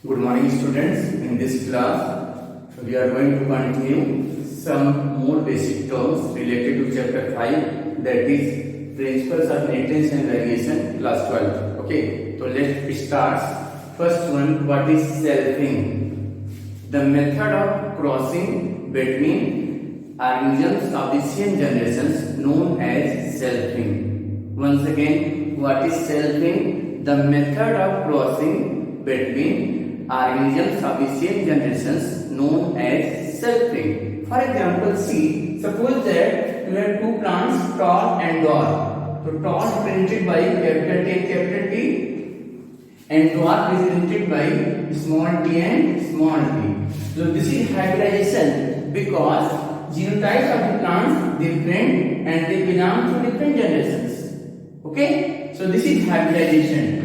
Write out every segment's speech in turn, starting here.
Good morning, students. In this class, we are going to continue some more basic terms related to chapter 5, that is principles of maintenance and variation, class 12. Okay, so let's start. First one, what is selfing? The method of crossing between organisms of the same generations known as selfing. Once again, what is selfing? The method of crossing between organisms of the same generations known as selfing. For example, see, suppose that you have two plants, tall and dwarf. So tall is represented by capital T and capital T, and dwarf is represented by small t and small t. So this is hybridization because genotypes of the plants different and they belong to different generations. Okay, so this is hybridization.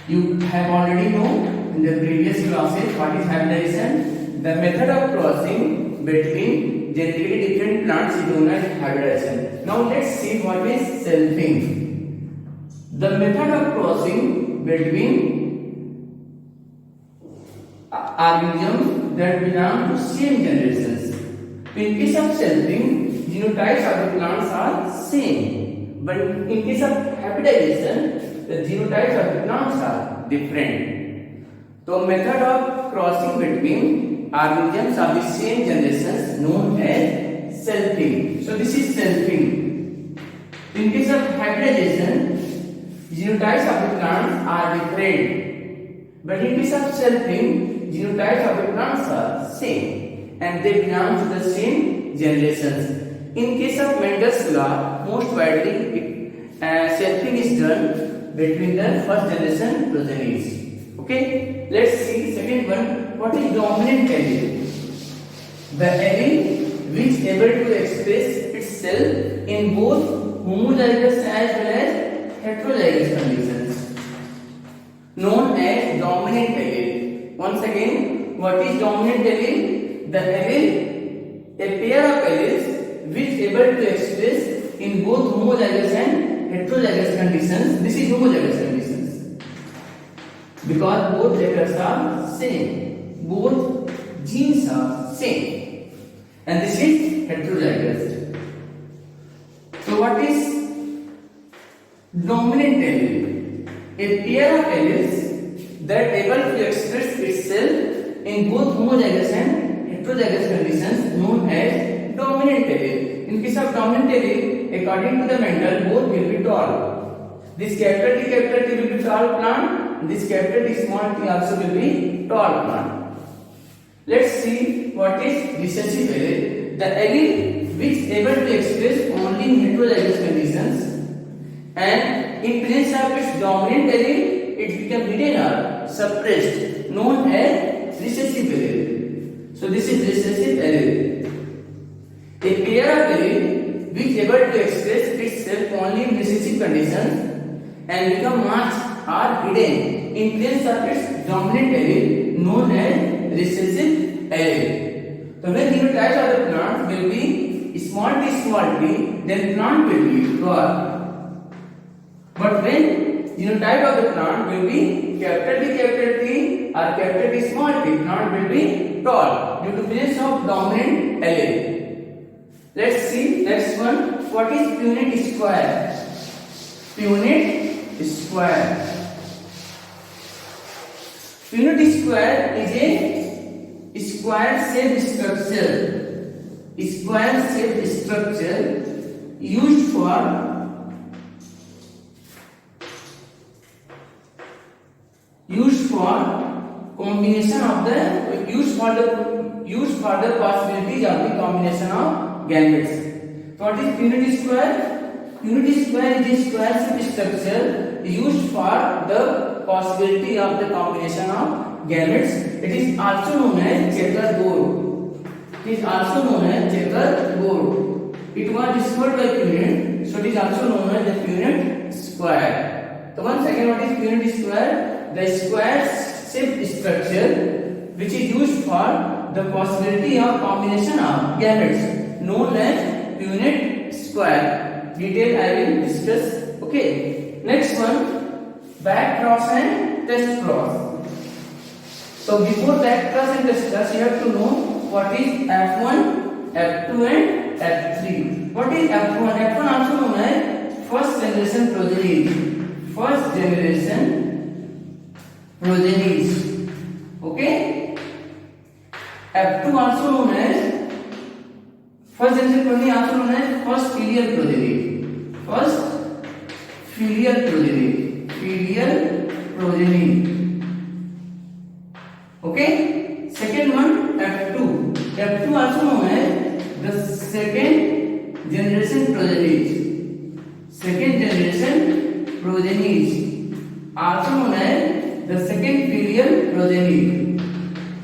You have already known in the previous classes what is hybridization. The method of crossing between genetically different plants is known as hybridization. Now let's see what is selfing. The method of crossing between organisms that belong to same generations. In case of selfing, genotypes of the plants are same, but in case of hybridization, the genotypes of the plants are different. So method of crossing between organisms of the same generations known as selfing. So this is selfing. In case of hybridization, genotypes of the plants are different, but in case of selfing, genotypes of the plants are same and they belong to the same generations. In case of Mendel's law, most widely selfing is done between the first generation progenies. Okay, let's see second one. What is dominant allele? The allele which able to express itself in both homozygous as well as heterozygous conditions, known as dominant allele. Once again, what is dominant allele? The allele, a pair of alleles which able to express in both homozygous and heterozygous conditions. This is homozygous conditions because both genders are same, both genes are same, and this is heterozygous. So what is dominant allele? A pair of alleles that able to express itself in both homozygous and heterozygous conditions known as dominant allele. In case of dominant allele, according to the Mendel, both will be tall. This capital T will be tall plant. This capital T small t also will be tall plant. Let's see what is recessive allele. The allele which able to express only in heterozygous conditions, and in presence of its dominant allele, it becomes hidden or suppressed, known as recessive allele. So this is recessive allele. A pair of allele which able to express itself only in recessive conditions and become marked or hidden in place of its dominant allele known as recessive allele. So when genotypes of the plant will be small t, then plant will be dwarf. But when genotype of the plant will be capital T or capital T small t, plant will be tall due to presence of dominant allele. Let's see next one. What is Punnett square? Punnett square. Punnett square is a square-shaped structure. Square-shaped structure used for combination of the used for the possibilities of the combination of gametes. What is Punnett square? Punnett square is a square-shaped structure used for the possibility of the combination of gametes. It is also known as checkerboard. It was discovered by Punnett, so it is also known as the Punnett square. So once again, what is Punnett square? The square-shaped structure which is used for the possibility of combination of gametes, known as Punnett square. Detail I will discuss. Okay. Next one, back cross and test cross. So before that class and test class, you have to know what is F1, F2 and F3. What is F1? F1 also known as first generation progenies. First generation progenies. Okay. F2 also known as first generation progeny, also known as first filial progeny. First filial progeny. Filial progeny. Okay. Second one F2. F2 also known as the second generation progenies. Second generation progenies. Also known as the second filial progeny.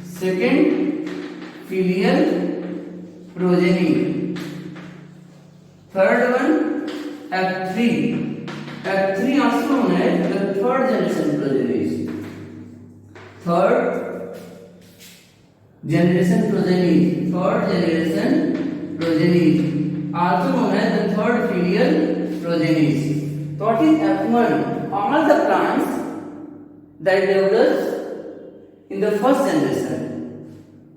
Second filial progeny. Third one F3. F3 also known as the third generation progenies. Third generation progeny. Third generation progeny. Also known as the third filial progenies. So what is F1? All the plants that develop in the first generation,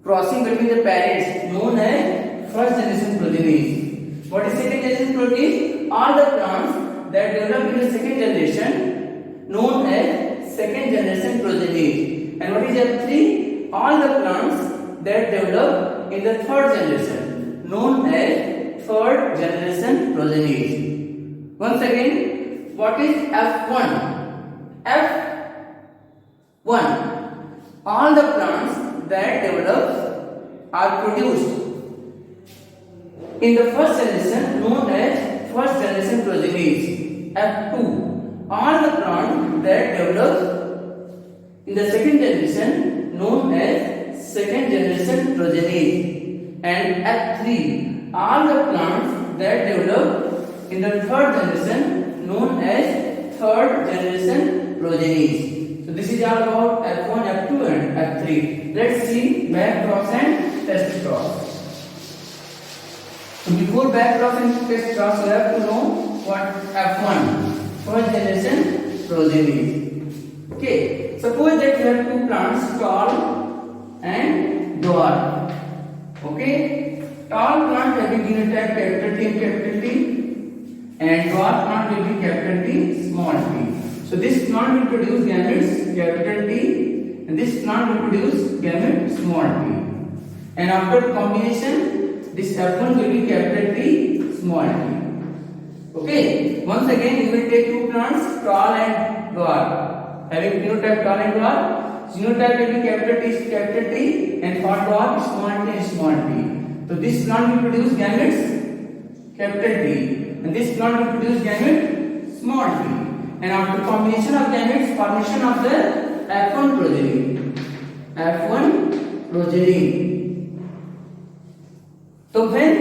crossing between the parents, known as first generation progenies. What is second generation progenies? All the plants that develop in the second generation, known as second generation progenies. And what is F3? All the plants that develop in the third generation, known as third generation progenies. Once again, what is F1? F1. All the plants that develop are produced in the first generation, known as first generation progenies. F2. All the plants that develop in the second generation, known as second generation progenies. And F3. All the plants that develop in the third generation, known as third generation progenies. So this is all about F1, F2 and F3. Let's see back cross and test cross. So before back cross and test cross, you have to know what F1, first generation progenies. Okay, suppose that you have two plants, tall and dwarf. Okay, tall plant having genotype capital T and capital T, and dwarf plant will be capital T, small t. So this plant will produce gametes capital T, and this plant will produce gamete small t. And after combination, this F1 will be capital T, small t. Okay, once again you will take two plants, tall and dwarf, having genotype tall and dwarf. Genotype will be capital T, and for dwarf small t and small t. So this plant will produce gametes capital T, and this plant will produce gamete small t. And after combination of gametes, formation of the F1 progeny. F1 progeny. So when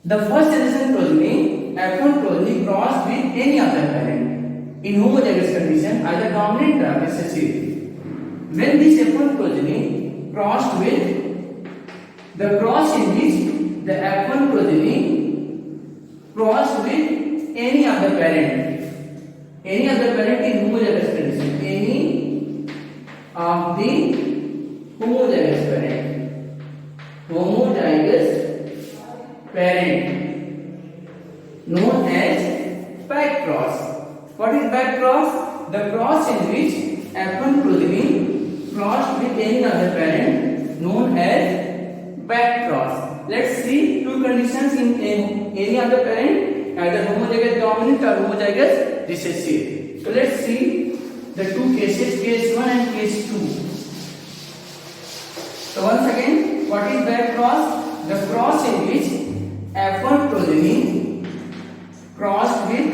the first generation progeny, F1 progeny crossed with any other parent in homozygous condition, either dominant or recessive. When this F1 progeny crossed with the cross in which the F1 progeny crossed with any other parent in homozygous condition, any of the homozygous parent known as back cross. What is back cross? The cross in which F1 progeny crossed with any other parent, known as back cross. Let's see two conditions in any other parent, either homozygous dominant or homozygous recessive. So let's see the two cases, case 1 and case 2. So once again, what is back cross? The cross in which F1 progeny crossed with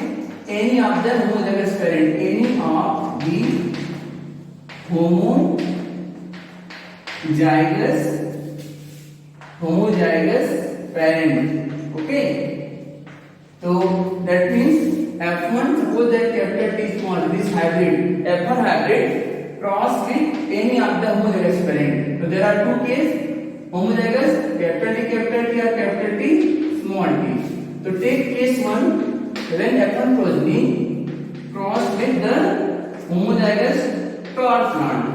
any of the homozygous parent, any of the homozygous parent. Okay, so that means F1, suppose that capital T small, this hybrid F1 hybrid cross with any of the homozygous parent. So there are two cases, homozygous capital T or capital T small t. So take case 1, when F1 progeny crossed with the homozygous tall plant.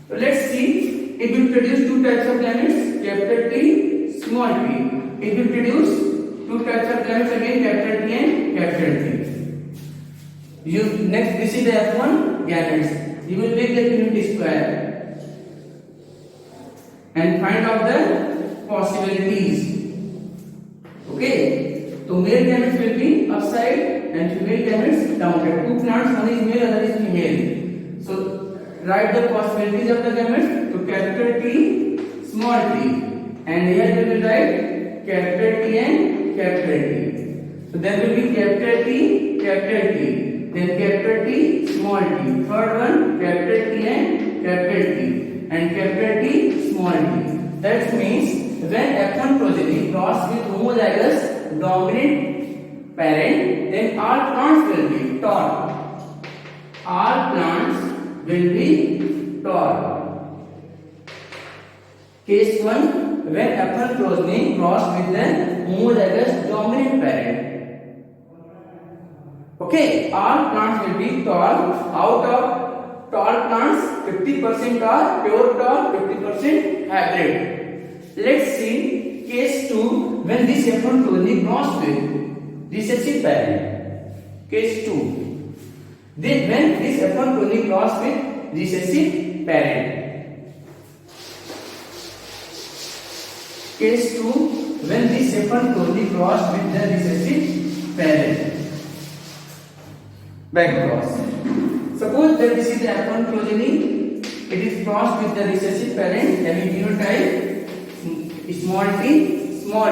So let's see. It will produce two types of gametes, capital T, small t. It will produce two types of gametes again, capital T and capital T. Next, this is the F1 gametes. You will make the unit square and find out the possibilities. Okay. So male gametes will be upside and female gametes downside. Two plants, one is male, other is female. So write the possibilities of the gametes. So capital T, small t, and here we will write capital T and capital T. So there will be capital T, then capital T, small t. Third one, capital T and capital T, small t. That means when F1 progeny cross with homozygous dominant parent, then all plants will be tall. All plants will be tall. Case 1, when F1 progeny cross with the homozygous dominant parent. Okay, all plants will be tall. Out of tall plants, 50% are pure tall, 50% hybrid. Let's see case 2, when this F1 progeny cross with recessive parent. Case 2. Then when this F1 progeny cross with recessive parent. Case 2, when this F1 progeny cross with the recessive parent. Back cross. Suppose that this is the F1 progeny, it is crossed with the recessive parent having genotype small t, small t.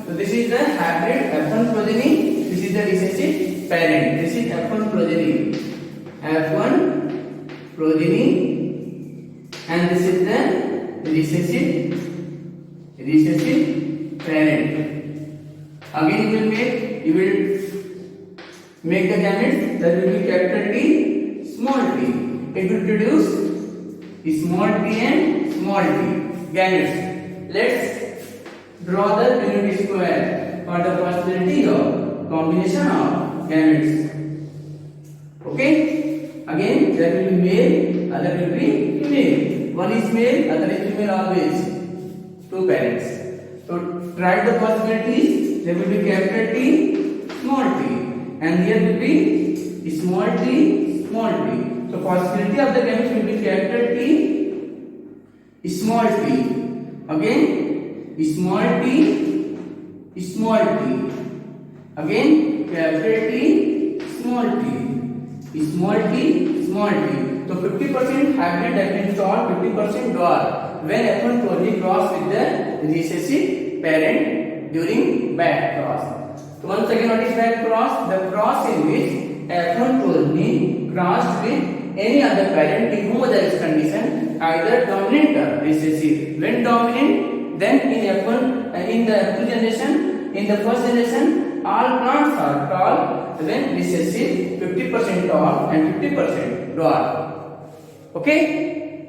So this is the hybrid F1 progeny, this is the recessive parent. This is F1 progeny. F1 progeny, and this is the recessive parent. Again you will make the gametes. That will be capital T, small t. It will produce small t and small t gametes. Let's draw the unit square for the possibility of combination of gametes. Okay. Again, there will be male, other will be female. One is male, other is female always. Two parents. So write the possibilities. There will be capital T, small t, and here will be small t, small t. So possibility of the gametes will be capital T, small t. Again small t, small t. Again capital T, small t, small t, small t. So 50% hybrid has been solved, 50% dwarf. When F1 progeny cross with the recessive parent during back cross. So once again, what is back cross? The cross in which F1 progeny crossed with any other parent in homozygous condition, either dominant or recessive. When dominant, then in F1, in the F2 generation, in the first generation, all plants are tall. When recessive, 50% tall and 50% dwarf. Okay.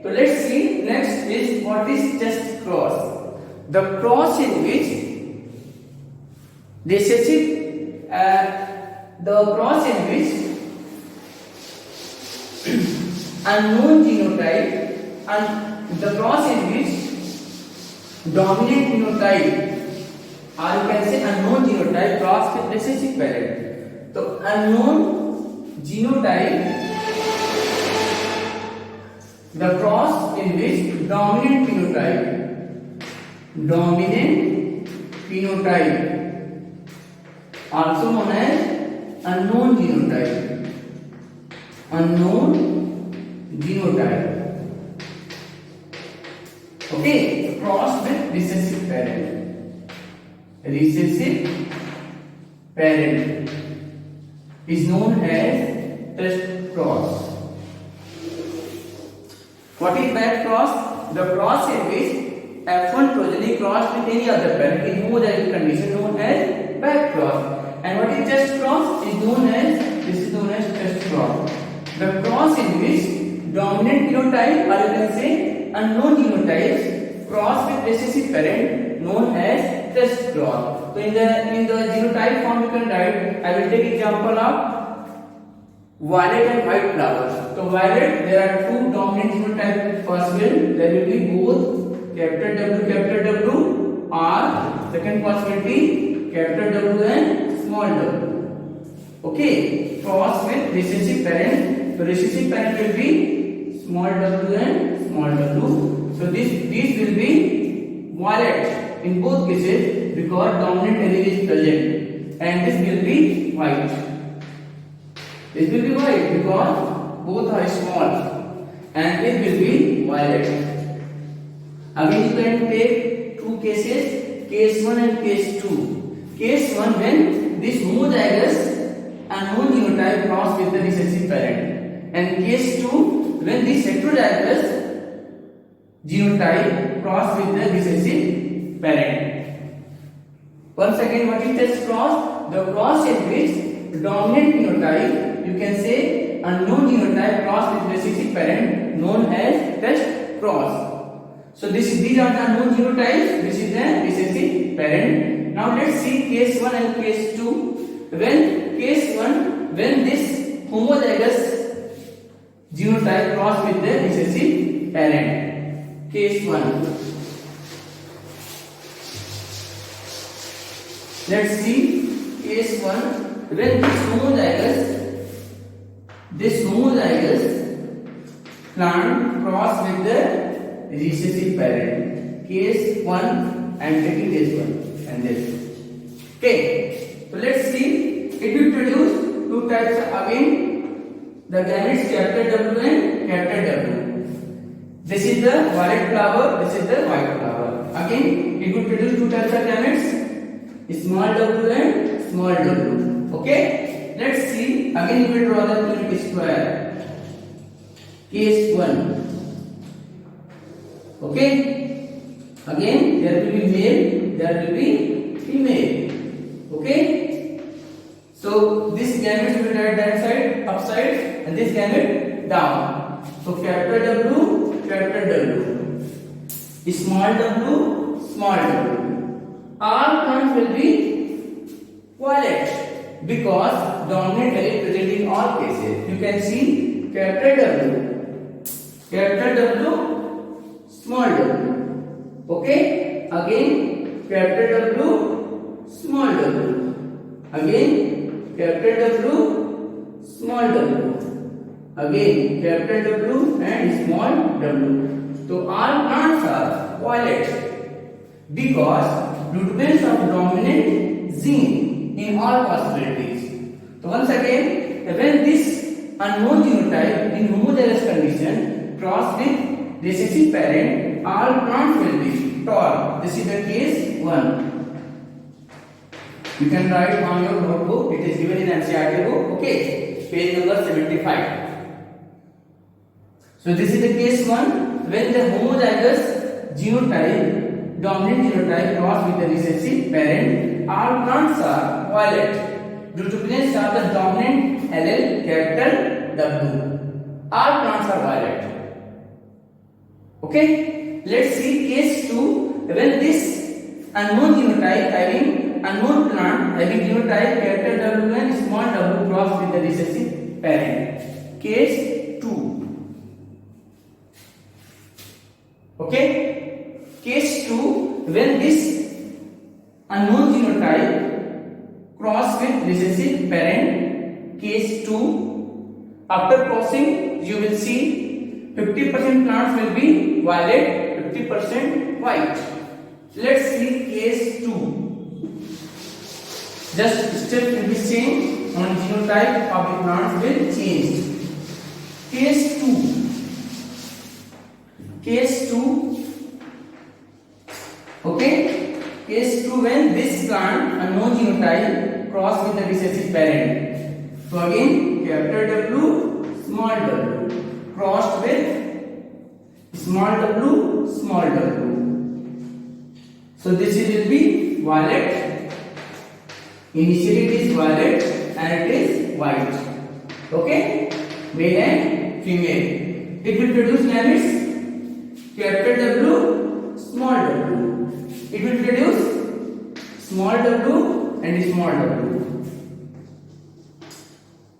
So let's see. Next is what is just cross. The cross in which recessive, the cross in which unknown genotype and the cross in which dominant genotype, or you can say unknown genotype cross with recessive parent. So unknown genotype, the cross in which dominant phenotype, also known as unknown genotype. Okay, cross with recessive parent. Recessive parent is known as test cross. What is back cross? The cross in which F1 progeny crossed with any other parent in homozygous condition known as back cross. And what is just cross is known as test cross. The cross in which dominant phenotype, or you can say unknown genotypes, cross with recessive parent known as test cross. So in the genotype form you can write. I will take example of violet and white flowers. So violet, there are two dominant genotype possible. There will be both capital W or second possibility capital W and small w. Okay, cross with recessive parent. So recessive parent will be small w and small w. So these will be violet in both cases because dominant allele is present, and this will be white. This will be white because both are small, and this will be violet. Again, you can take two cases, case 1 and case 2. Case 1, when this homozygous unknown genotype cross with the recessive parent, and case 2, when this heterozygous genotype cross with the recessive parent. Once again, what is test cross? The cross in which dominant genotype, you can say unknown genotype cross with recessive parent, known as test cross. So these are the unknown genotypes. This is the recessive parent. Now let's see case 1 and case 2. When case 1, when this homozygous genotype cross with the recessive parent. Case 1. Let's see case 1. When this homozygous plant cross with the recessive parent. Case 1, I am taking this one and this. Okay, so let's see. It will produce two types again. The gametes capital W and capital W. This is the violet flower. This is the white flower. Again, it will produce two types of gametes. Small w and small w. Okay, let's see. Again, we will draw the unit square. Case 1. Okay, again there will be male, there will be female. Okay, so this gamete will be right side, upside, and this gamete down. So capital W, small w, small w. All plants will be violet because dominant allele present in all cases. You can see capital W, small w. Okay, again capital W, small w. Again capital W, small w. Again capital W and small w. So all plants are violet because due of dominant gene in all possibilities. So once again, when this unknown genotype in homozygous condition cross with recessive parent, all plants will be tall. This is the case 1. You can write on your notebook. It is given in NCERT book. Okay, page number 75. So this is the case 1 when the homozygous genotype, dominant genotype cross with the recessive parent, all plants are violet due to presence of the dominant allele capital W. All plants are violet. Okay, let's see case 2 when this unknown genotype having unknown plant having genotype capital W and small w cross with the recessive parent. Case 2. Okay, case 2 when this unknown genotype cross with recessive parent. Case 2. After crossing, you will see 50% plants will be violet, 50% white. Let's see case 2. Just step will be same, on genotype of the plants will change. Case 2. Case 2. Okay. Case 2 when this plant unknown genotype cross with the recessive parent. So again capital W, small w. Crossed with small w, small w. So this will be violet. Initially it is violet and it is white. Okay, male and female. It will produce gametes capital W, small w. It will produce small w and small w.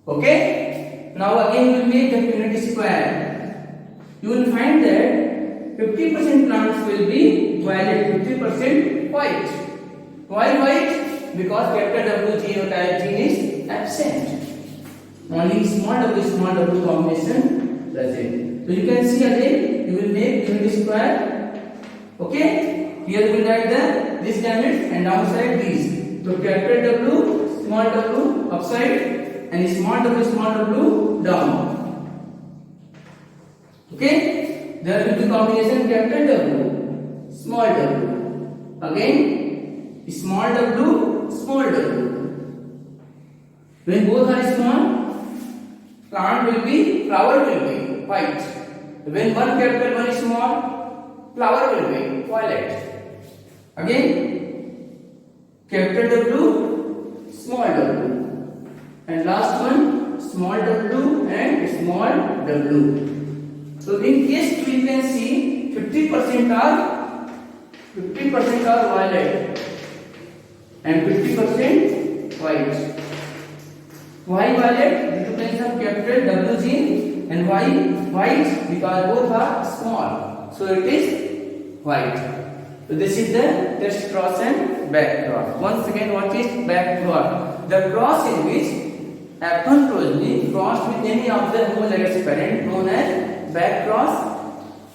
Okay. Now again we will make the unit square. You will find that 50% plants will be violet, 50% white. Why white? Because capital W genotype gene is absent. Only small w combination present. So you can see again, you will make unit square. Okay? Here we will write this gametes and downside these. So capital W upside and small w down. Okay? There will be combination capital W, small w. Again, small w. When both are small, flower will be white. When one capital, one is small, flower will be violet. Again, capital W, small w. And last one, small w and small w. So in case we can see 50% are violet and 50% white. Why violet? Due to presence of capital W gene, and why white? Because both are small. So it is white. So this is the test cross and back cross. Once again, what is back cross? The cross in which F1 progeny crossed with any of the homologous parent known as back cross.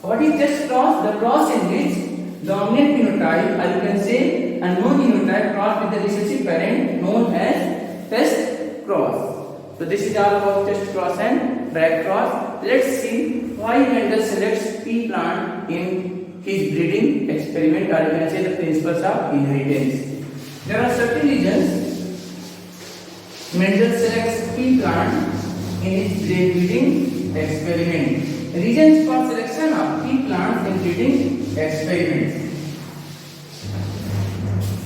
What is test cross? The cross in which dominant phenotype, or you can say unknown phenotype, crossed with the recessive parent known as test cross. So this is all about test cross and back cross. Let's see why Mendel selects pea plant in his breeding experiment, or you can say the principles of inheritance. There are certain reasons Mendel selects pea plant in his breeding experiment. Reasons for selection of pea plants in breeding experiments.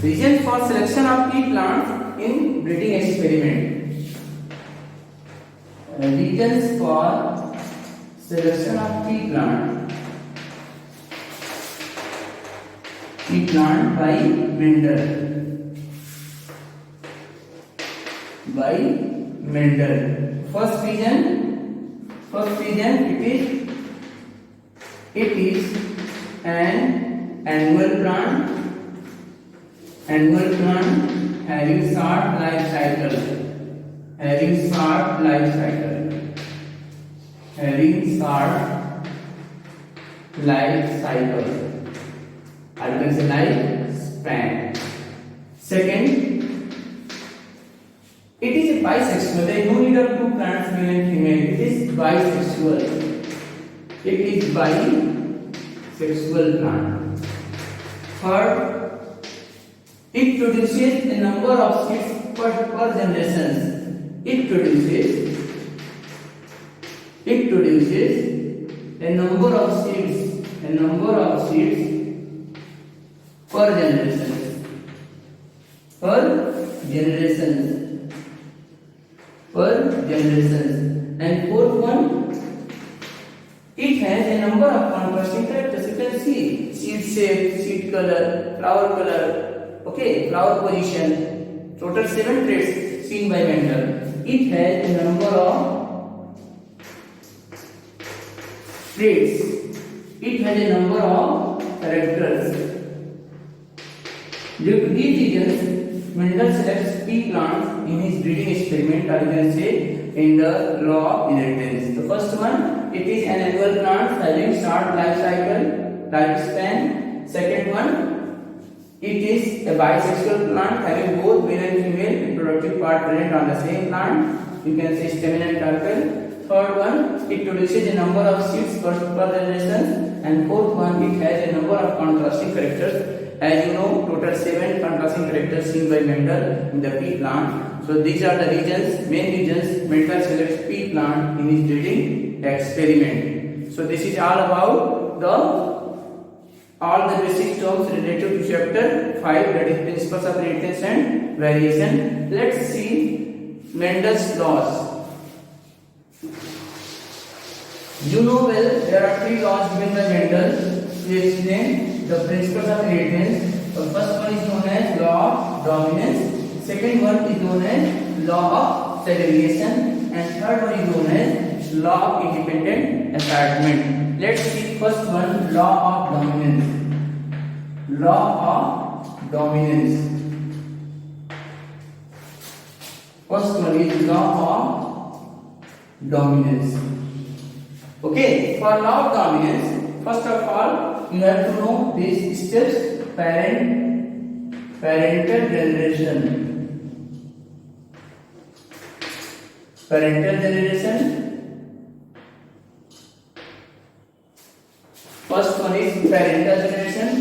Reasons for selection of pea plants in breeding experiment. Reasons for selection of pea plant by Mendel. First reason, it is an annual plant having short life cycle. I can say lifespan. Second, it is a bisexual. There is no need of two plants, male and female. It is bisexual. Plant. Third, it produces a number of seeds per generation. It produces a number of seeds per generation. And fourth one, it has a number of contrasting characters. You can see seed shape, seed color, flower color, okay, flower position. Total 7 traits seen by Mendel. It has a number of traits. It has a number of characters. Due to these reasons, Mendel selects pea plants in his breeding experiment, or you can say in the law of inheritance. The first one, it is an annual plant having short lifespan. Second one, it is a bisexual plant having both male and female reproductive part present on the same plant. You can say stamen and carpel. Third one, it produces a number of seeds per generation. And fourth one, it has a number of contrasting characters. As you know, total 7 contrasting characters seen by Mendel in the pea plant. So these are the main reasons Mendel selects pea plant in his breeding experiment. So this is all about all the basic terms related to chapter 5, that is principles of inheritance and variation. Let's see Mendel's laws. You know well, there are 3 laws given by Mendel to explain the principles of inheritance. The first one is known as law of dominance. Second one is known as law of segregation. and third one is known as law of independent assortment. Let's see first one, law of dominance. Law of dominance. First one is law of dominance. Okay, for law of dominance, first of all, you have to know these steps: parental generation. Parental generation. First one is parental generation.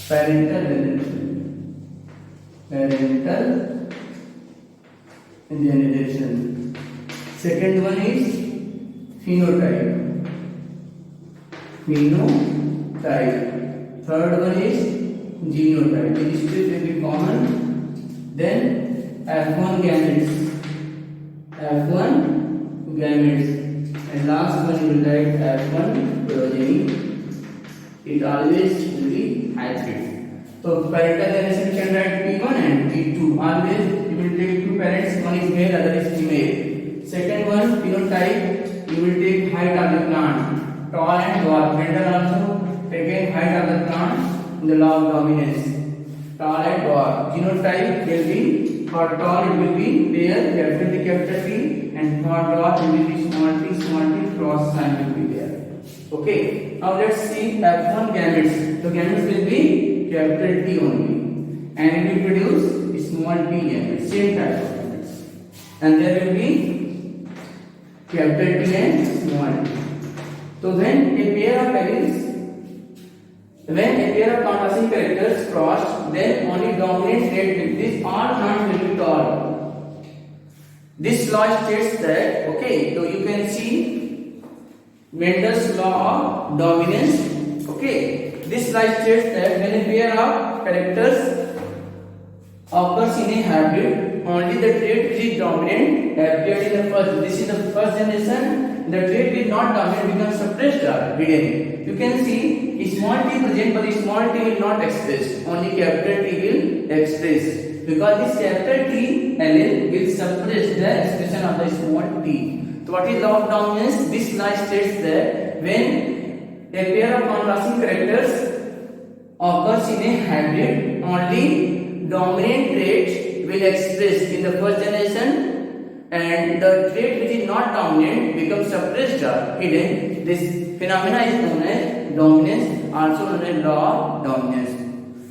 Parental generation. Parental generation. Second one is phenotype. Phenotype. Third one is genotype. These two will be common. Then F1 gametes. F1 gametes. And last one you will write F1 progeny. It always will be hybrid. So parental generation can write P1 and P2. Always you will take two parents. One is male, other is female. Second one, phenotype. You will take height of the plant, tall and dwarf. Gender also taken height of the plant in the law of dominance. Tall and dwarf. Genotype will be, for tall it will be there, capital T, and for dwarf it will be small t, cross sign will be there. Okay. Now let's see F1 gametes. The gametes will be capital T only, and it will produce small t gametes, same type of gametes. And there will be capital T and small t. So when a pair of alleles, when a pair of contrasting characters cross, then only dominant trait will this. All plants will be tall. This law states that, okay, so you can see Mendel's law of dominance. Okay, this law states that when a pair of characters occurs in a hybrid, only the trait which is dominant appeared in the first. This is the first generation. The trait which is not dominant becomes suppressed or hidden. You can see small t present, but small t will not express. Only capital T will express, because this capital T allele will suppress the expression of the small t. So what is law of dominance? This law states that when a pair of contrasting characters occurs in a hybrid, only dominant trait will express in the first generation, and the trait which is not dominant becomes suppressed or hidden. This phenomena is known as dominance, also known as law of dominance.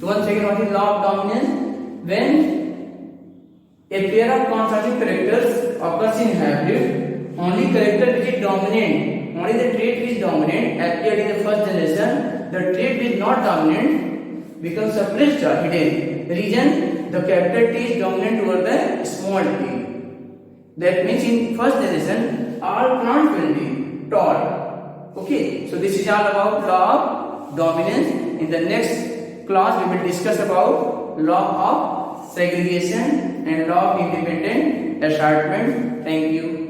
So once again, what is law of dominance? When a pair of contrasting characters occurs in hybrid, only character which is dominant, only the trait which is dominant appeared in the first generation. The trait which is not dominant becomes suppressed or hidden. The reason the capital T is dominant over the small t. That means in first generation all plants will be tall. Okay, so this is all about law of dominance. In the next class we will discuss about law of segregation and law of independent assortment. Thank you.